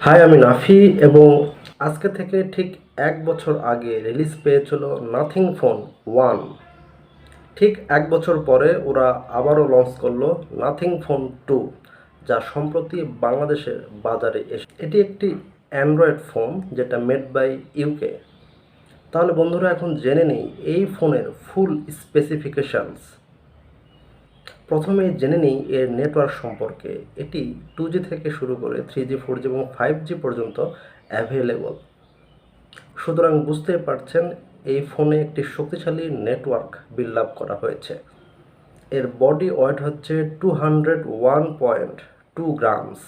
High, আমি নাফি এবং আজকে থেকে ঠিক ১ বছর আগে রিলিজ পেয়েছিল নাথিং ফোন 1। ঠিক ১ বছর পরে ওরা আবারও লঞ্চ করলো নাথিং ফোন 2, যা সম্প্রতি বাংলাদেশের বাজারে এসে। এটি একটি অ্যান্ড্রয়েড ফোন যেটা মেড বাই ইউকে। তাহলে বন্ধুরা, এখন জেনে নিই এই ফোনের ফুল স্পেসিফিকেশনস। প্রথমে জেনে নিই এর নেটওয়ার্ক সম্পর্কে। এটি 2G থেকে শুরু করে 3G, 4G এবং 5G পর্যন্ত অ্যাভেলেবল। সুতরাং বুঝতেই পারছেন এই ফোনে একটি শক্তিশালী নেটওয়ার্ক বিল্ড আপ করা হয়েছে। এর বডি ওয়েট হচ্ছে 201.2 গ্রামস।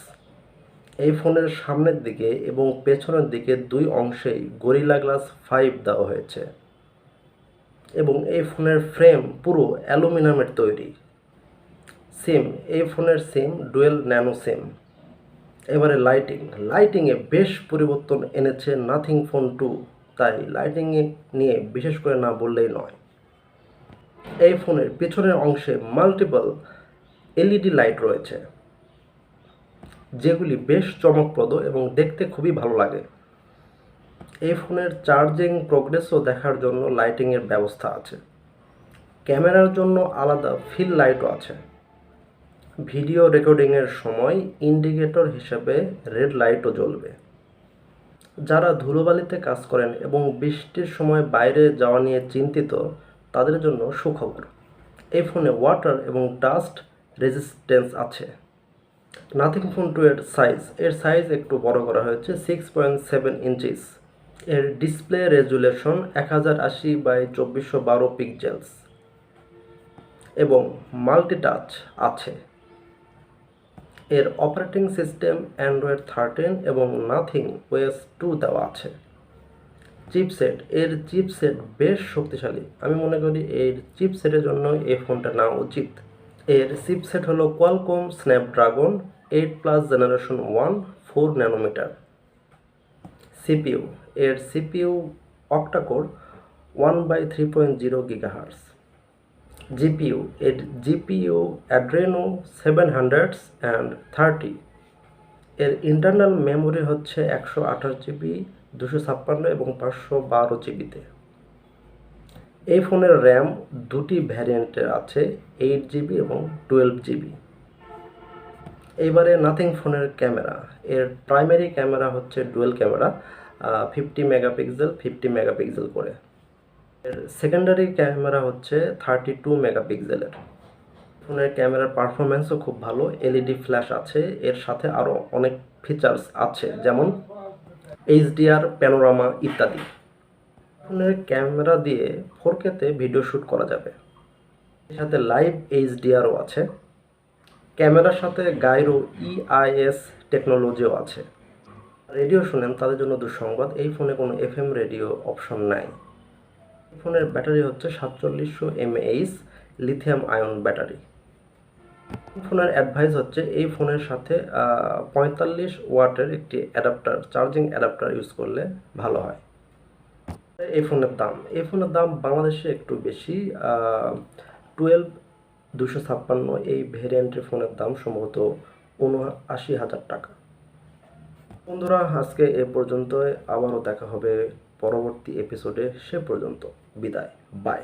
এই ফোনের সামনের দিকে এবং পেছনের দিকে দুই অংশেই গরিলা গ্লাস 5 দেওয়া হয়েছে এবং এই ফোনের ফ্রেম পুরো অ্যালুমিনিয়ামের তৈরি। সিম, এই ফোনের সিম ডুয়েল ন্যানো সিম। এবারে লাইটিংয়ে বেশ পরিবর্তন এনেছে নাথিং ফোন 2, তাই লাইটিংয়ে নিয়ে বিশেষ করে না বললেই নয়। এই ফোনের পিছনের অংশে মাল্টিপল এলইডি লাইট রয়েছে, যেগুলি বেশ চমকপ্রদ এবং দেখতে খুবই ভালো লাগে। এই ফোনের চার্জিং প্রোগ্রেসও দেখার জন্য লাইটিংয়ের ব্যবস্থা আছে। ক্যামেরার জন্য আলাদা ফিল লাইটও আছে। ভিডিও রেকর্ডিংয়ের সময় ইন্ডিকেটর হিসেবে রেড লাইটও জ্বলবে। যারা ধুলোবালিতে কাজ করেন এবং বৃষ্টির সময় বাইরে যাওয়া নিয়ে চিন্তিত, তাদের জন্য সুখবর। এই ফোনে ওয়াটার এবং ডাস্ট রেজিস্ট্যান্স আছে। নাথিং ফোন 2 এর সাইজ একটু বড় করা হয়েছে, 6.7 ইঞ্চিস। এর ডিসপ্লে রেজুলেশন 1080x2412 পিক্সেলস এবং মাল্টিটাচ আছে। এর অপারেটিং সিস্টেম অ্যান্ড্রয়েড 13 এবং নাথিং ওএস 2 দেওয়া আছে। এর চিপসেট বেশ শক্তিশালী। আমি মনে করি এর চিপসেটের জন্য এই ফোনটা নেওয়া উচিত। এর চিপসেট হলো কোয়ালকম স্ন্যাপড্রাগন 8+ জেনারেশন 1 4 ন্যানোমিটার। এর CPU octa-core 1/3.0 gigahertz. GPU Adreno 730। এর ইন্টারনাল মেমোরি হচ্ছে 128 জিবি, 256 এবং 512 জিবিতে। এই ফোনের র্যাম দুটি ভ্যারিয়েন্টের আছে, 8 জিবি এবং 12 জিবি। এইবারে নাথিং ফোনের ক্যামেরা। এর প্রাইমারি ক্যামেরা হচ্ছে ডুয়েল ক্যামেরা, 50 মেগাপিক্সেল 50 মেগাপিক্সেল করে। এর সেকেন্ডারি ক্যামেরা হচ্ছে 32 মেগাপিক্সেলের। ফোনের ক্যামেরার পারফরমেন্সও খুব ভালো। এলইডি ফ্ল্যাশ আছে, এর সাথে আরও অনেক ফিচার্স আছে, যেমন এইচডিআর, প্যানোরামা ইত্যাদি। ফোনের ক্যামেরা দিয়ে 4K-তে ভিডিও শ্যুট করা যাবে। এর সাথে লাইভ এইচডিআরও আছে। ক্যামেরার সাথে গাইরো ইআইএস টেকনোলজিও আছে। রেডিও শুনেন তাদের জন্য দুঃসংবাদ, এই ফোনে কোনো এফএম রেডিও অপশন নাই। এই ফোনের ব্যাটারি হচ্ছে 4700 mAh লিথিয়াম আয়ন ব্যাটারি। ফোনের অ্যাডভাইস হচ্ছে এই ফোনের সাথে 45 ওয়াটের একটি চার্জিং অ্যাডাপ্টার ইউজ করলে ভালো হয়। এই ফোনের দাম বাংলাদেশে একটু বেশি, 256 এই ভেরিয়েন্টের ফোনের দাম সম্ভবত 79,000 টাকা। বন্ধুরা, আজকে এ পর্যন্তই। আবারও দেখা হবে পরবর্তী এপিসোডে। সে পর্যন্ত বিদায়, বাই।